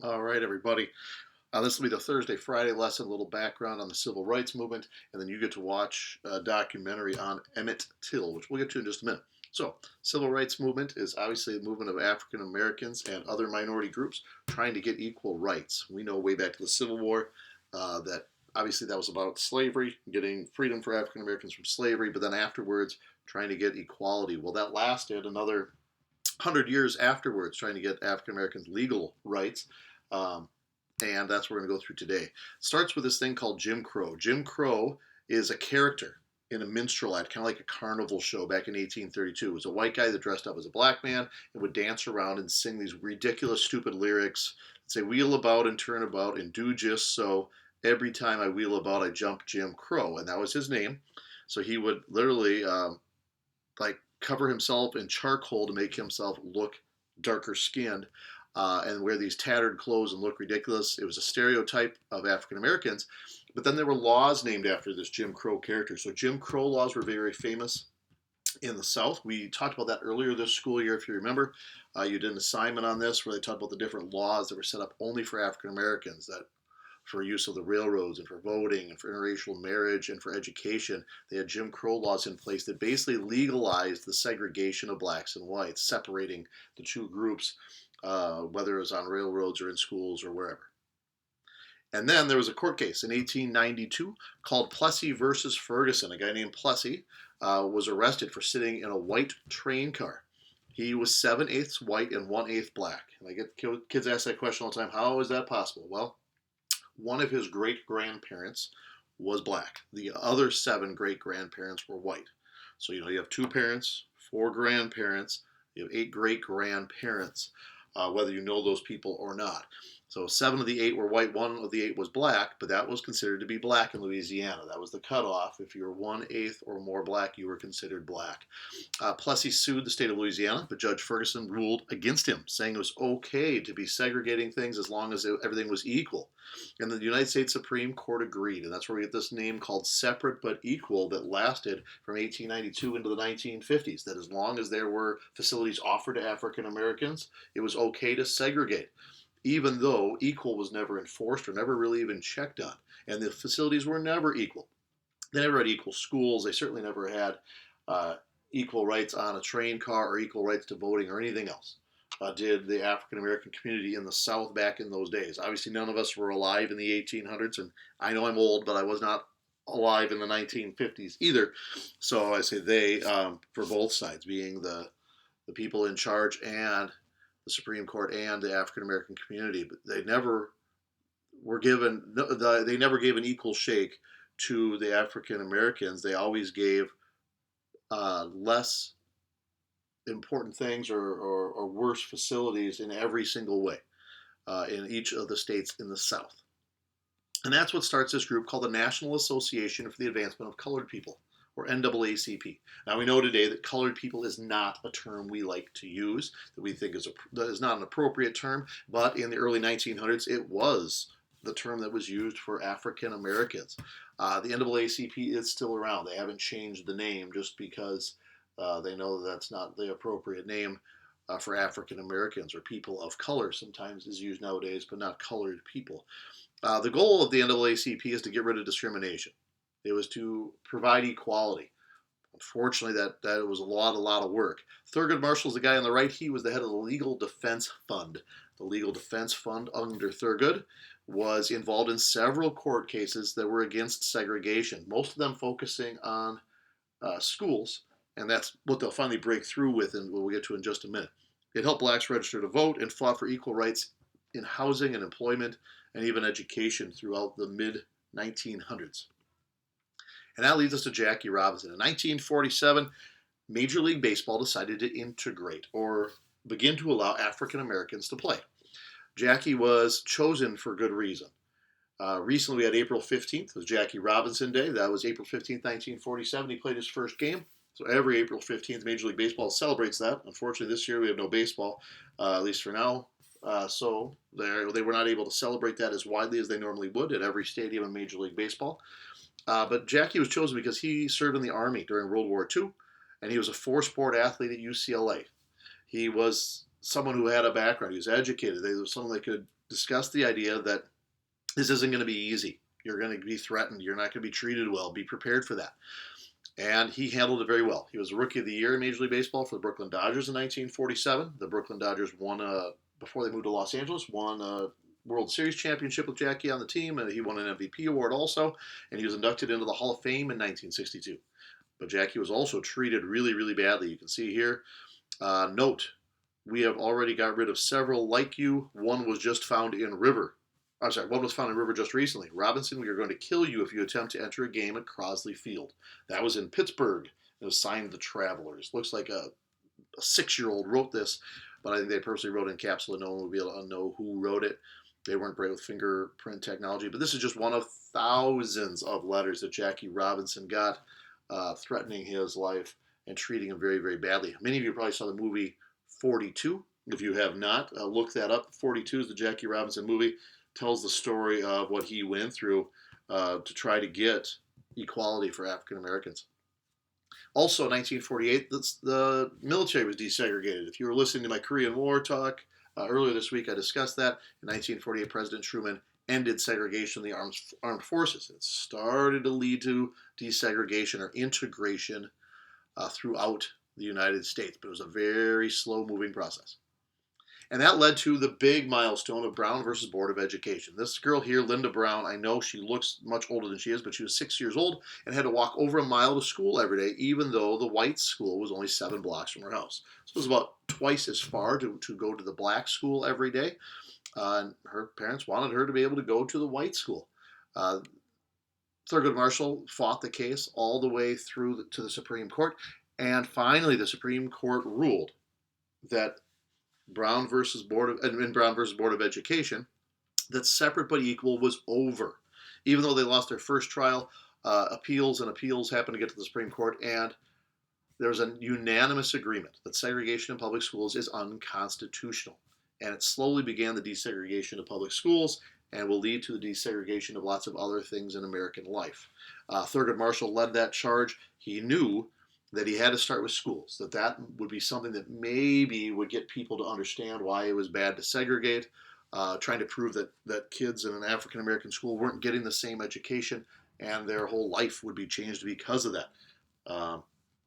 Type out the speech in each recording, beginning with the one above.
All right, everybody. This will be the Thursday, Friday lesson, a little background on the civil rights movement, and then you get to watch a documentary on Emmett Till, which we'll get to in just a minute. So, civil rights movement is obviously a movement of African Americans and other minority groups trying to get equal rights. We know way back to the Civil War that obviously that was about slavery, getting freedom for African Americans from slavery, but then afterwards trying to get equality. Well, that lasted another 100 years afterwards, trying to get African Americans legal rights. Um, and that's what we're going to go through today. It starts with this thing called Jim Crow. Jim Crow is a character in a minstrel act, kind of like a carnival show back in 1832. It was a white guy that dressed up as a black man and would dance around and sing these ridiculous, stupid lyrics. Say, wheel about and turn about and do just so. Every time I wheel about, I jump Jim Crow. And that was his name. So he would literally, like, cover himself in charcoal to make himself look darker skinned and wear these tattered clothes and look ridiculous. It was a stereotype of African Americans. But then there were laws named after this Jim Crow character. So Jim Crow laws were very famous in the South. We talked about that earlier this school year, if you remember. You did an assignment on this where they talked about the different laws that were set up only for African Americans, that for use of the railroads and for voting and for interracial marriage and for education. They had Jim Crow laws in place that basically legalized the segregation of blacks and whites, separating the two groups, whether it was on railroads or in schools or wherever. And then there was a court case in 1892 called Plessy versus Ferguson. A guy named Plessy was arrested for sitting in a white train car. He was 7/8 white and 1/8 black. And I get kids ask that question all the time. How is that possible? Well, one of his great grandparents was black. The other 7 great grandparents were white. So, you have 2 parents, 4 grandparents, you have 8 great grandparents, whether you know those people or not. So 7 of the 8 were white, 1 of the 8 was black, but that was considered to be black in Louisiana. That was the cutoff. If you were 1/8 or more black, you were considered black. Plessy sued the state of Louisiana, but Judge Ferguson ruled against him, saying it was okay to be segregating things as long as everything was equal. And the United States Supreme Court agreed, and that's where we get this name called separate but equal that lasted from 1892 into the 1950s, that as long as there were facilities offered to African Americans, it was okay to segregate, even though equal was never enforced or never really even checked on. And the facilities were never equal. They never had equal schools. They certainly never had equal rights on a train car or equal rights to voting or anything else. Did the African American community in the South back in those days. Obviously, none of us were alive in the 1800s, and I know I'm old, but I was not alive in the 1950s either. So I say they, for both sides, being the people in charge and the Supreme Court and the African American community, but they never they never gave an equal shake to the African Americans. They always gave less important things or worse facilities in every single way in each of the states in the South. And that's what starts this group called the National Association for the Advancement of Colored People, or NAACP. Now we know today that colored people is not a term we like to use, that we think that is not an appropriate term, but in the early 1900s it was the term that was used for African Americans. The NAACP is still around. They haven't changed the name just because they know that's not the appropriate name for African Americans or people of color. Sometimes is used nowadays, but not colored people. The goal of the NAACP is to get rid of discrimination. It was to provide equality. Unfortunately, that was a lot of work. Thurgood Marshall's the guy on the right. He was the head of the Legal Defense Fund. The Legal Defense Fund under Thurgood was involved in several court cases that were against segregation, most of them focusing on schools, and that's what they'll finally break through with, and we'll get to in just a minute. It helped blacks register to vote and fought for equal rights in housing and employment and even education throughout the mid-1900s. And that leads us to Jackie Robinson. In 1947, Major League Baseball decided to integrate or begin to allow African Americans to play. Jackie was chosen for good reason. Recently, we had April 15th. It was Jackie Robinson Day. That was April 15th, 1947. He played his first game. So every April 15th, Major League Baseball celebrates that. Unfortunately, this year we have no baseball, at least for now. So they were not able to celebrate that as widely as they normally would at every stadium in Major League Baseball. But Jackie was chosen because he served in the Army during World War II, and he was a 4-sport athlete at UCLA. He was someone who had a background, he was educated. They were someone that could discuss the idea that this isn't going to be easy. You're going to be threatened. You're not going to be treated well. Be prepared for that. And he handled it very well. He was Rookie of the Year in Major League Baseball for the Brooklyn Dodgers in 1947. The Brooklyn Dodgers won before they moved to Los Angeles, won a World Series championship with Jackie on the team, and he won an MVP award also. And he was inducted into the Hall of Fame in 1962. But Jackie was also treated really, really badly. You can see here. Note, we have already got rid of several like you. One was just found in River. I'm sorry, one was found in River just recently. Robinson, we are going to kill you if you attempt to enter a game at Crosley Field. That was in Pittsburgh. It was signed The Travelers. Looks like a 6-year-old wrote this, but I think they purposely wrote in caps so no one would be able to know who wrote it. They weren't great with fingerprint technology, but this is just one of thousands of letters that Jackie Robinson got threatening his life and treating him very, very badly. Many of you probably saw the movie 42. If you have not, look that up. 42 is the Jackie Robinson movie. Tells the story of what he went through to try to get equality for African Americans. Also, 1948, the military was desegregated. If you were listening to my Korean War talk earlier this week, I discussed that. In 1948, President Truman ended segregation in the armed forces. It started to lead to desegregation or integration throughout the United States, but it was a very slow-moving process. And that led to the big milestone of Brown versus Board of Education. This girl here, Linda Brown, I know she looks much older than she is, but she was 6 years old and had to walk over a mile to school every day, even though the white school was only 7 blocks from her house. So it was about twice as far to go to the black school every day. And her parents wanted her to be able to go to the white school. Thurgood Marshall fought the case all the way through to the Supreme Court. And finally, the Supreme Court ruled that Brown versus Board of Education, that separate but equal was over. Even though they lost their first trial, appeals happened to get to the Supreme Court, and there was a unanimous agreement that segregation in public schools is unconstitutional. And it slowly began the desegregation of public schools and will lead to the desegregation of lots of other things in American life. Thurgood Marshall led that charge. He knew that he had to start with schools, that would be something that maybe would get people to understand why it was bad to segregate, trying to prove that kids in an African-American school weren't getting the same education and their whole life would be changed because of that.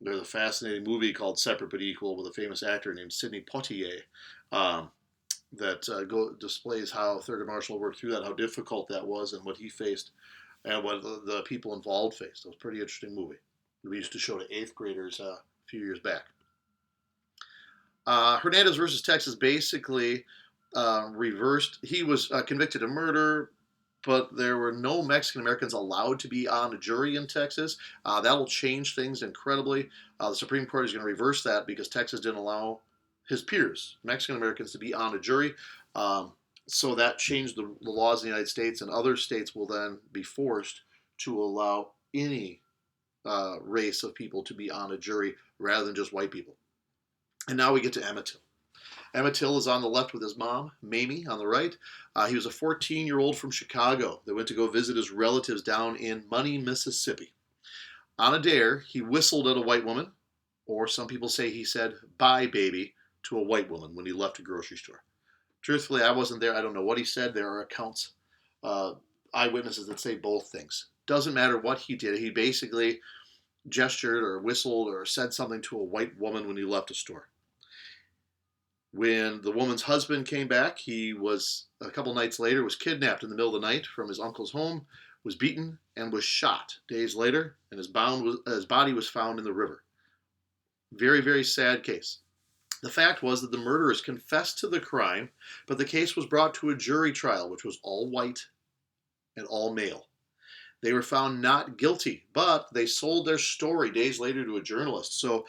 There's a fascinating movie called Separate But Equal with a famous actor named Sidney Poitier that displays how Thurgood Marshall worked through that, how difficult that was and what he faced and what the people involved faced. It was a pretty interesting movie. We used to show to 8th graders a few years back. Hernandez versus Texas basically reversed. He was convicted of murder, but there were no Mexican Americans allowed to be on a jury in Texas. That will change things incredibly. The Supreme Court is going to reverse that because Texas didn't allow his peers, Mexican Americans, to be on a jury. So that changed the laws in the United States, and other states will then be forced to allow any race of people to be on a jury rather than just white people. And now we get to Emmett Till. Emmett Till is on the left with his mom, Mamie, on the right. He was a 14-year-old from Chicago that went to go visit his relatives down in Money, Mississippi. On a dare, he whistled at a white woman, or some people say he said, "Bye, baby," to a white woman when he left a grocery store. Truthfully, I wasn't there. I don't know what he said. There are accounts, eyewitnesses that say both things. Doesn't matter what he did. He basically gestured or whistled or said something to a white woman when he left a store. When the woman's husband came back, he was, a couple nights later, was kidnapped in the middle of the night from his uncle's home, was beaten, and was shot days later, and his body was found in the river. Very, very sad case. The fact was that the murderers confessed to the crime, but the case was brought to a jury trial, which was all white and all male. They were found not guilty, but they sold their story days later to a journalist. So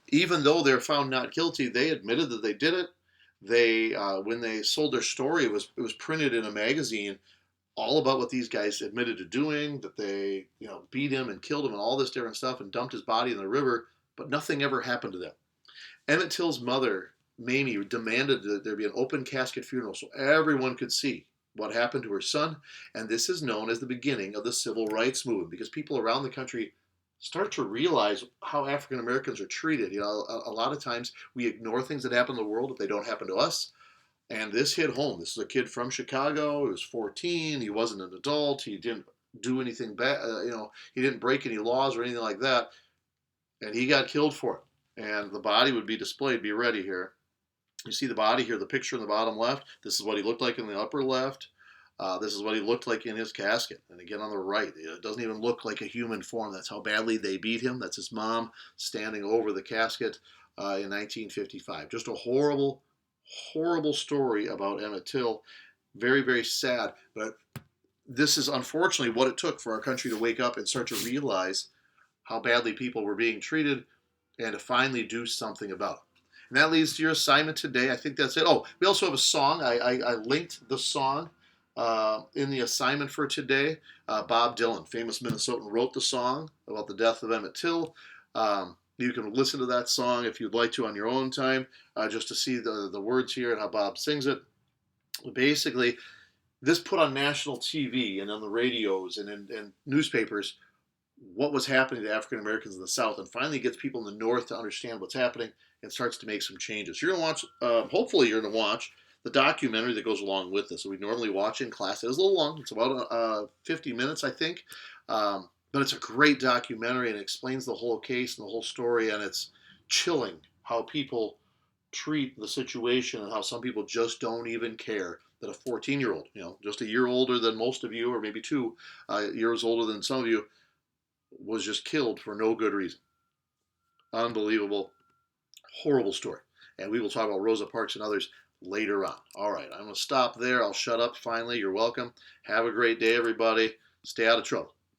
even though they're found not guilty, they admitted that they did it. They, when they sold their story, it was printed in a magazine all about what these guys admitted to doing, that they beat him and killed him and all this different stuff and dumped his body in the river, but nothing ever happened to them. Emmett Till's mother, Mamie, demanded that there be an open casket funeral so everyone could see what happened to her son, and this is known as the beginning of the Civil Rights Movement because people around the country start to realize how African Americans are treated. A lot of times we ignore things that happen in the world if they don't happen to us. And this hit home. This is a kid from Chicago. He was 14. He wasn't an adult. He didn't do anything bad. He didn't break any laws or anything like that. And he got killed for it. And the body would be displayed. Be ready here. You see the body here, the picture in the bottom left. This is what he looked like in the upper left. This is what he looked like in his casket. And again, on the right, it doesn't even look like a human form. That's how badly they beat him. That's his mom standing over the casket in 1955. Just a horrible, horrible story about Emmett Till. Very, very sad. But this is unfortunately what it took for our country to wake up and start to realize how badly people were being treated and to finally do something about it. And that leads to your assignment today. I think that's it. Oh, we also have a song. I linked the song in the assignment for today. Bob Dylan, famous Minnesotan, wrote the song about the death of Emmett Till. You can listen to that song if you'd like to on your own time, just to see the words here and how Bob sings it. Basically, this put on national TV and on the radios and in newspapers what was happening to African Americans in the South, and finally gets people in the North to understand what's happening and starts to make some changes. You're going to watch, hopefully, you're going to watch the documentary that goes along with this. So we normally watch in class. It is a little long. It's about 50 minutes, I think. But it's a great documentary and it explains the whole case and the whole story. And it's chilling how people treat the situation and how some people just don't even care that a 14-year-old, just a year older than most of you, or maybe 2 years older than some of you, was just killed for no good reason. Unbelievable, horrible story. And we will talk about Rosa Parks and others later on. All right, I'm going to stop there. I'll shut up finally. You're welcome. Have a great day, everybody. Stay out of trouble.